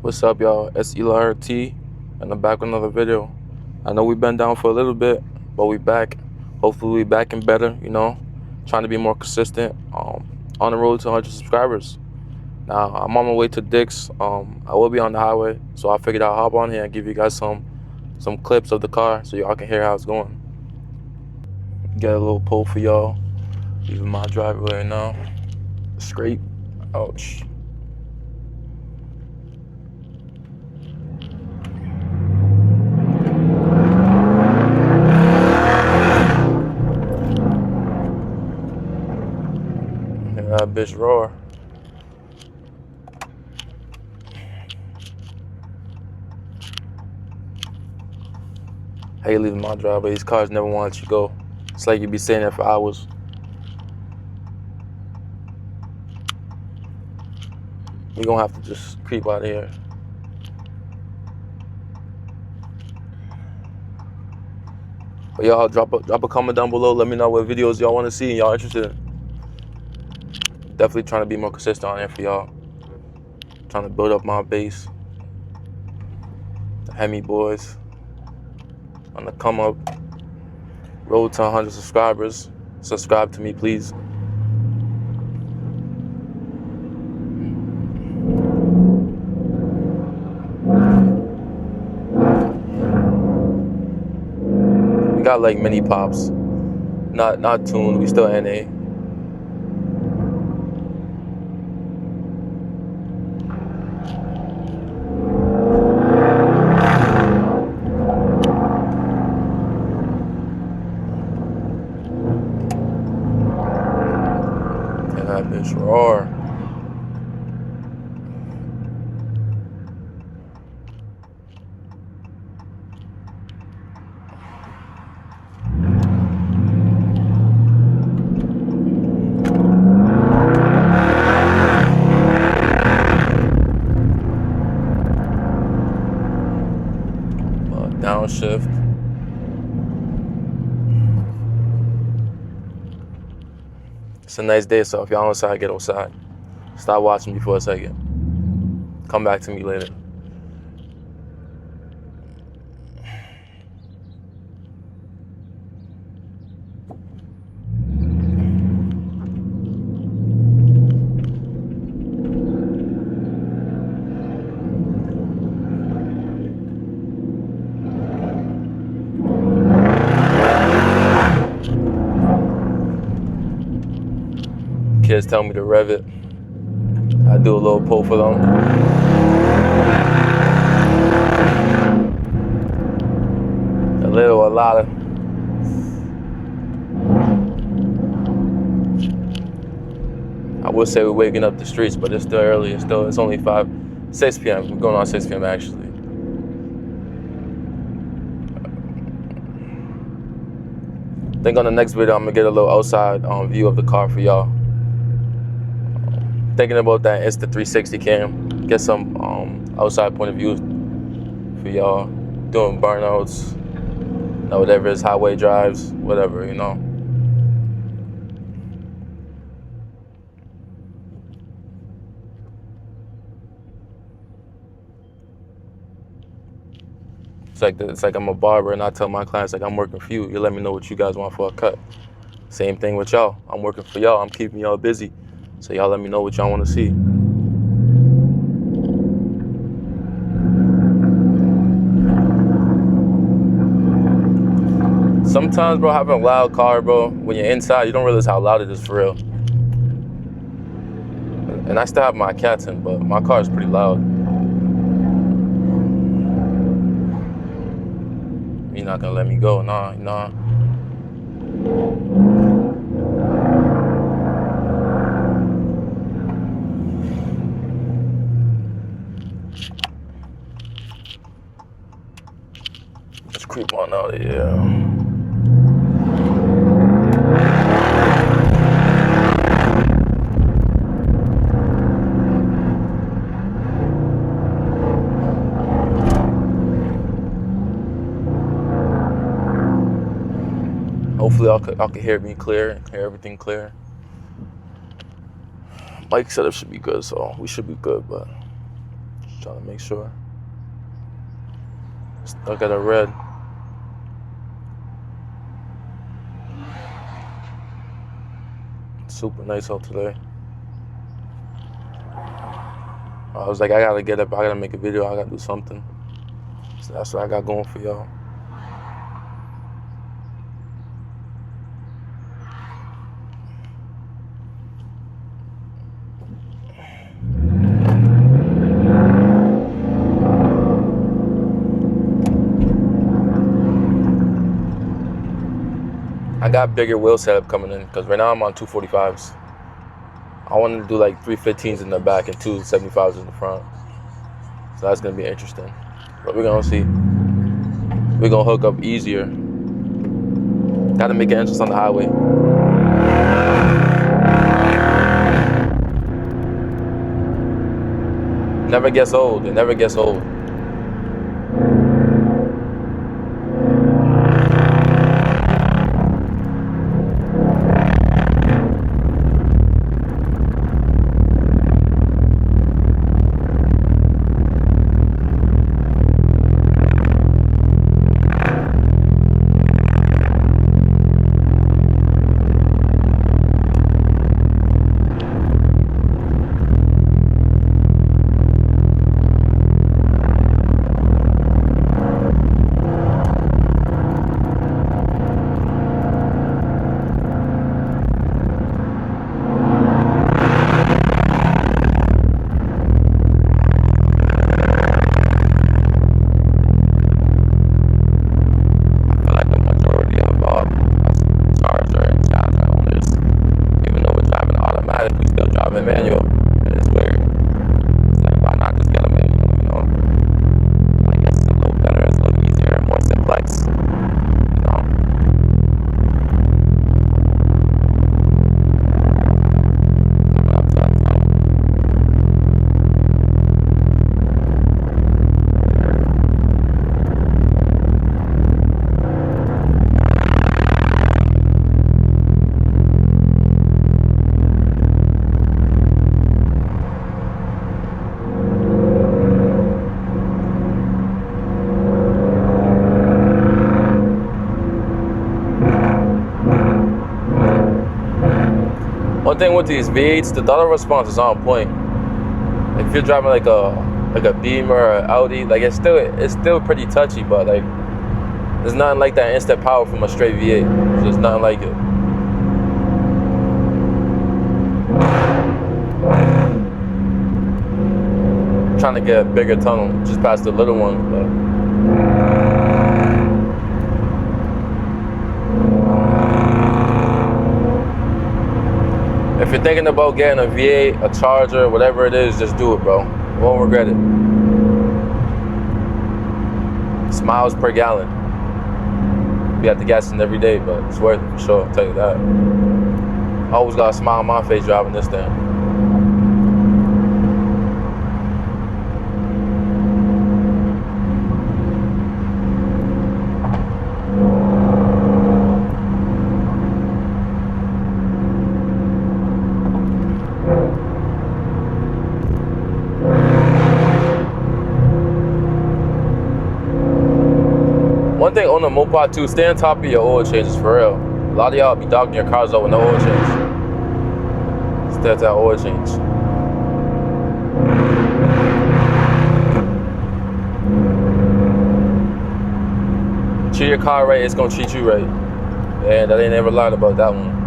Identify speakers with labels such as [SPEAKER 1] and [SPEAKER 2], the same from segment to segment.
[SPEAKER 1] What's up, y'all? It's T, and I'm back with another video. I know we've been down for a little bit, but we back. Hopefully we back and better, trying to be more consistent, on the road to 100 subscribers. Now, I'm on my way to Dick's. I will be on the highway, so I figured I'll hop on here and give you guys some clips of the car so y'all can hear how it's going. Get a little pull for y'all. Leaving my driveway right now. Scrape. Ouch. That bitch roar. How you leaving my driveway? These cars never want to let you go. It's like you be sitting there for hours. You're gonna have to just creep out of here. But y'all drop a comment down below. Let me know what videos y'all want to see and y'all interested in. Definitely trying to be more consistent on there for y'all. Trying to build up my base. The Hemi boys on the come up. Road to 100 subscribers. Subscribe to me, please. We got like mini pops. Not tuned. We still NA. That bitch roar. Downshift. It's a nice day, so if y'all outside, get outside. Stop watching me for a second. Come back to me later. Kids tell me to rev it. I do a little pull for them. A lot of. I would say we're waking up the streets, but it's still early. It's only 6 p.m. We're going on 6 p.m. actually. I think on the next video, I'm gonna get a little outside view of the car for y'all. Thinking about that Insta360 cam, get some outside point of view for y'all, doing burnouts, whatever is highway drives, whatever, It's like I'm a barber and I tell my clients, like, I'm working for you. You let me know what you guys want for a cut. Same thing with y'all. I'm working for y'all. I'm keeping y'all busy. So y'all let me know what y'all want to see. Sometimes, bro, having a loud car, bro, when you're inside, you don't realize how loud it is for real. And I still have my cats in, but my car is pretty loud. You're not gonna let me go, nah. Let's creep on out of here. Hopefully y'all can hear me clear, hear everything clear. Mic setup should be good, so we should be good, but Trying to make sure. Stuck at a red. Super nice out today. I was like, I gotta get up, I gotta make a video, I gotta do something. So that's what I got going for y'all. I got bigger wheel setup coming in because right now I'm on 245s. I wanted to do like 315s in the back and 275s in the front. So that's gonna be interesting. But we're gonna see. We're gonna hook up easier. Gotta make an entrance on the highway. Never gets old. It never gets old. Manual. It's weird. It's like, why not just get a manual, you know? I guess it's a little better, it's a little easier, more simplex, you know? One thing with these V8s, the throttle response is on point. If you're driving like a Beamer or an Audi, like it's still pretty touchy, but like there's nothing like that instant power from a straight V8. There's nothing like it. I'm trying to get a bigger tunnel, just past the little one, but. If you're thinking about getting a V8, a Charger, whatever it is, just do it, bro. You won't regret it. It's miles per gallon. Be at the gas station every day, but it's worth it for sure, I'll tell you that. I always got a smile on my face driving this thing. One thing on the moped too, stay on top of your oil changes for real. A lot of y'all be dogging your cars out with no oil change. Stay at that oil change. Treat your car right, it's gonna treat you right. And I ain't never lied about that one.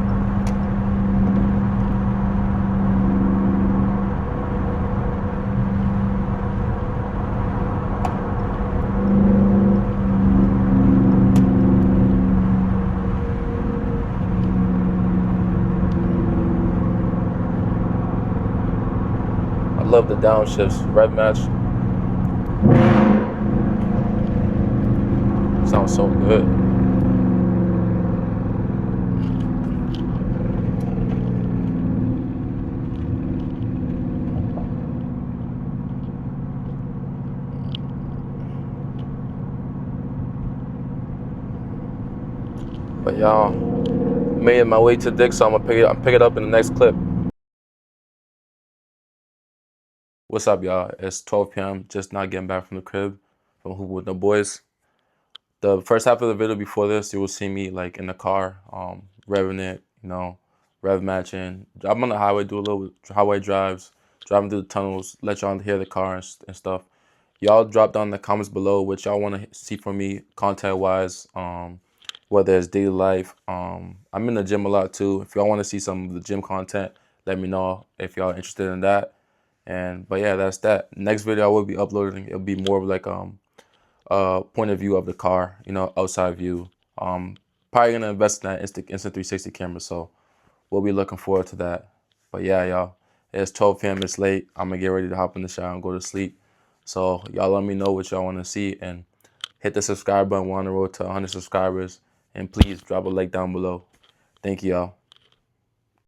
[SPEAKER 1] I love the downshifts, rev match. Sounds so good. But y'all, made my way to Dick, so I'm gonna pick it up in the next clip. What's up, y'all? It's 12 p.m. Just not getting back from the crib from hooping with the boys. The first half of the video before this, you will see me like in the car, revving it, rev matching. I'm on the highway, do a little highway drives, driving through the tunnels, let y'all hear the car and stuff. Y'all drop down in the comments below what y'all want to see from me content wise, whether it's daily life. I'm in the gym a lot too. If y'all want to see some of the gym content, let me know if y'all interested in that. But yeah, that's that. Next video I will be uploading, it'll be more of like point of view of the car, outside view. Probably gonna invest in that instant 360 camera, so we'll be looking forward to that. But yeah, y'all, it's 12 p.m. It's late. I'm gonna get ready to hop in the shower and go to sleep. So y'all let me know what y'all want to see and hit the subscribe button. We're on the road to 100 subscribers, and please drop a like down below. Thank you, y'all.